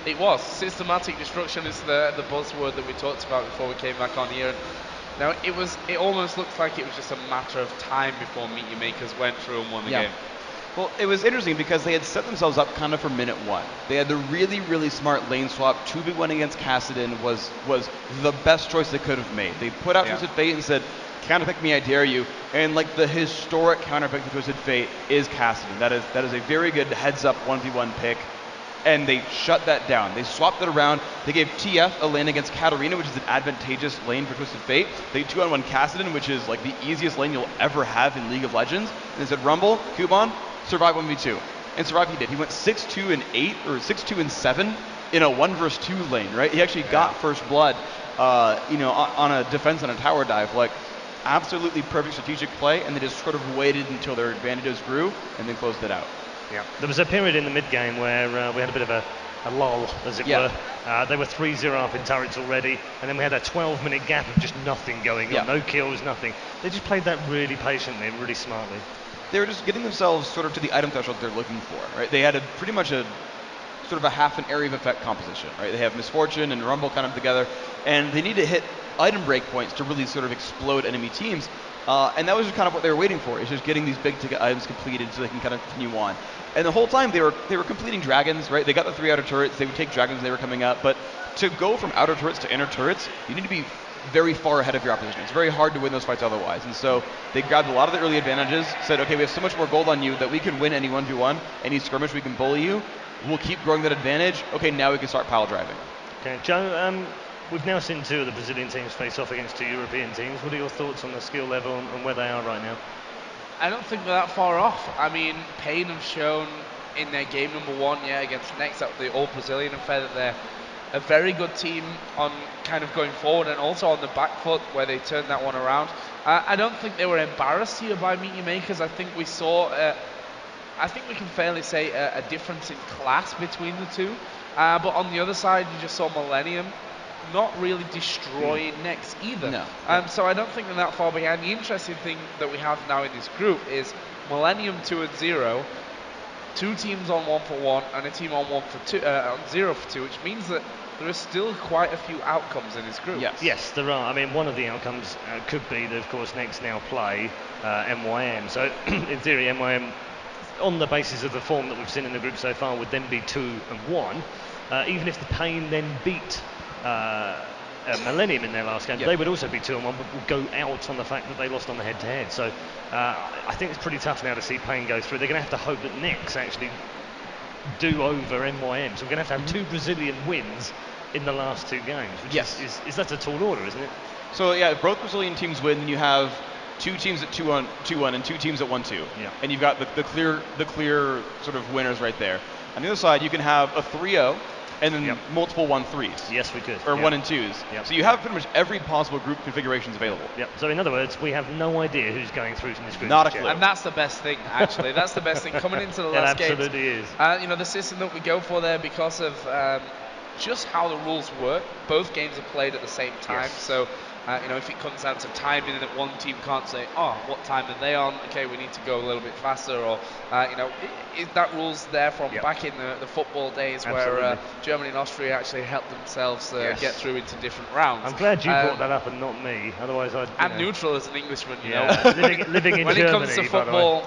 It was. Systematic destruction is the buzzword that we talked about before we came back on here. Now, it almost looks like it was just a matter of time before Meet Your Makers went through and won the game. Well, it was interesting because they had set themselves up kind of for minute 1. They had the really, really smart lane swap. 2v1 against Kassadin was the best choice they could have made. They put out Twisted Fate and said, counterpick me, I dare you. And like the historic counterpick to Twisted Fate is Kassadin. That is a very good heads-up 1v1 pick. And they shut that down. They swapped it around. They gave TF a lane against Katarina, which is an advantageous lane for Twisted Fate. They 2-on-1 Kassadin, which is like the easiest lane you'll ever have in League of Legends. And they said, Rumble, Kuban, survive 1v2. And survive he did. He went 6-2 and 8, or 6-2 and 7 in a 1 versus 2 lane, right? He actually got first blood, on a defense and a tower dive. Like, absolutely perfect strategic play, and they just sort of waited until their advantages grew and then closed it out. Yeah, there was a period in the mid-game where we had a bit of a lull, as it were. They were 3-0 up in turrets already, and then we had a 12-minute gap of just nothing going on. No kills, nothing. They just played that really patiently and really smartly. They were just getting themselves sort of to the item threshold they're looking for, right? They had pretty much a sort of a half an area of effect composition, right? They have Misfortune and Rumble kind of together, and they need to hit item breakpoints to really sort of explode enemy teams. And that was just kind of what they were waiting for, is just getting these big ticket items completed so they can kind of continue on. And the whole time they were completing dragons, right? They got the 3 outer turrets, they would take dragons when they were coming up, but to go from outer turrets to inner turrets, you need to be very far ahead of your opposition. It's very hard to win those fights otherwise. And so they grabbed a lot of the early advantages, said, okay, we have so much more gold on you that we can win any 1v1, any skirmish, we can bully you. We'll keep growing that advantage. Okay, now we can start pile driving. Okay, Joe, we've now seen 2 of the Brazilian teams face off against 2 European teams. What are your thoughts on the skill level and where they are right now? I don't think they're that far off. I mean, Pain have shown in their game number 1, against Next, at the All-Brazilian affair, that they're a very good team on kind of going forward and also on the back foot where they turned that one around. I don't think they were embarrassed here by Meet Your Makers. I think we saw, I think we can fairly say a difference in class between the two. But on the other side, you just saw Millennium not really destroying Next either. No. So I don't think they're that far behind. The interesting thing that we have now in this group is Millennium 2-0, 2 teams on 1-for-1, and a team on 0-for-2, which means that there are still quite a few outcomes in this group. Yes, there are. I mean, one of the outcomes could be that, of course, Next now play MYM. So, in theory, MYM, on the basis of the form that we've seen in the group so far, would then be 2-1. Even if the Pain then beat Millennium in their last game, they would also be 2-1, but will go out on the fact that they lost on the head-to-head. So, I think it's pretty tough now to see Pain go through. They're going to have to hope that Next actually do over MYM. So we're going to have 2 Brazilian wins in the last 2 games, which is that's a tall order, isn't it? So yeah, if both Brazilian teams win, then you have 2 teams at 2-1 and 2 teams at 1-2. Yeah. And you've got the clear sort of winners right there. On the other side, you can have a 3-0 and then multiple 1-3s. Yes, we could. Or 1 and 2s. Yep. So you have pretty much every possible group configurations available. Yep. So in other words, we have no idea who's going through from this group. Not a clue. And that's the best thing, actually. That's the best thing. Coming into the last game. It absolutely is. The system that we go for there, because of just how the rules work, both games are played at the same time. Yes. So If it comes down to timing that one team can't say, oh, what time are they on? Okay, we need to go a little bit faster, or that rule's there from back in the football days where Germany and Austria actually helped themselves get through into different rounds. I'm glad you brought that up and not me. Otherwise, I'm neutral as an Englishman. Living in when Germany, it comes to football.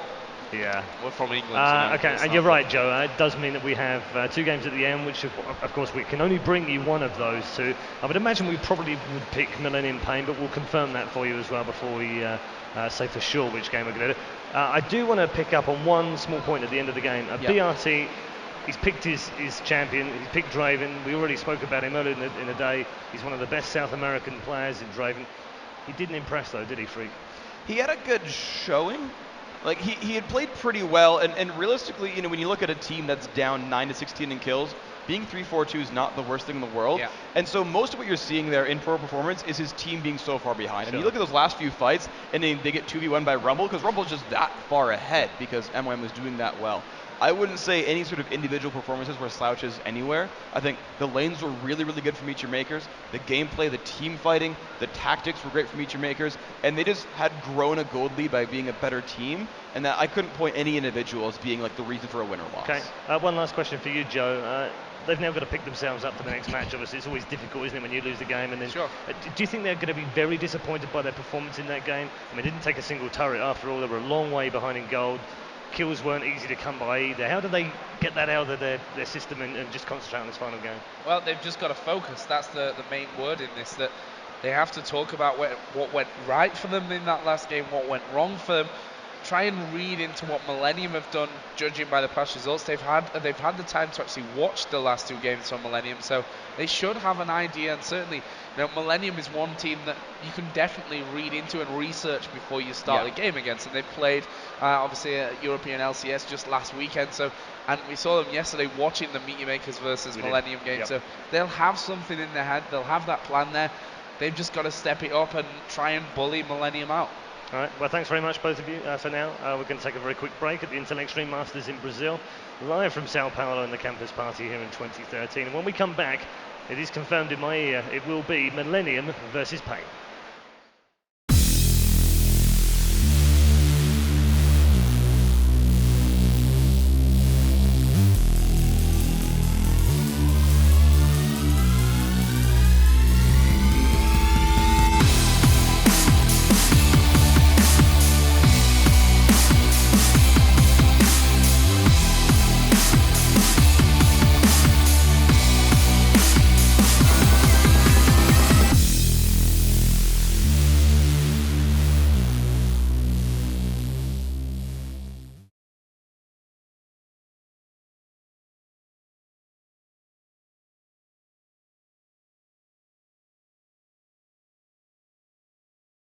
Yeah, we're from England. Okay, and you're right, Joe. It does mean that we have 2 games at the end, which of course we can only bring you one of those 2. I would imagine we probably would pick Millennium Pain, but we'll confirm that for you as well before we say for sure which game we're going to do. I do want to pick up on one small point at the end of the game. BRT, he's picked his champion. He's picked Draven. We already spoke about him earlier in the day. He's one of the best South American players in Draven. He didn't impress though, did he, Freak? He had a good showing. Like he had played pretty well, and realistically, when you look at a team that's down 9-16 in kills, being 3-4-2 is not the worst thing in the world. Yeah. And so most of what you're seeing there in pro performance is his team being so far behind. And you look at those last few fights, and then they get 2v1 by Rumble, because Rumble's just that far ahead because MYM was doing that well. I wouldn't say any sort of individual performances were slouches anywhere. I think the lanes were really, really good from each makers. The gameplay, the team fighting, the tactics were great from each makers, and they just had grown a gold lead by being a better team. And that I couldn't point any individual as being like the reason for a win or loss. Okay. One last question for you, Joe. They've now got to pick themselves up for the next match. Obviously, it's always difficult, isn't it, when you lose the game? And then, sure. Do you think they're going to be very disappointed by their performance in that game? I mean, they didn't take a single turret after all. They were a long way behind in gold. Kills weren't easy to come by either. How do they get that out of their system and just concentrate on this final game? Well, they've just got to focus. That's the main word in this, that they have to talk about what went right for them in that last game, what went wrong for them. Try and read into what Millennium have done, judging by the past results. They've had the time to actually watch the last 2 games from Millennium, so they should have an idea. And certainly, Millennium is one team that you can definitely read into and research before you start the game against. And they played, obviously, a European LCS just last weekend. And we saw them yesterday watching the Meteor Makers versus Millennium game. Yep. So they'll have something in their head. They'll have that plan there. They've just got to step it up and try and bully Millennium out. All right, well, thanks very much, both of you, for now. We're going to take a very quick break at the Intel Extreme Masters in Brazil, live from Sao Paulo in the campus party here in 2013. And when we come back, it is confirmed in my ear, it will be Millennium versus Pain.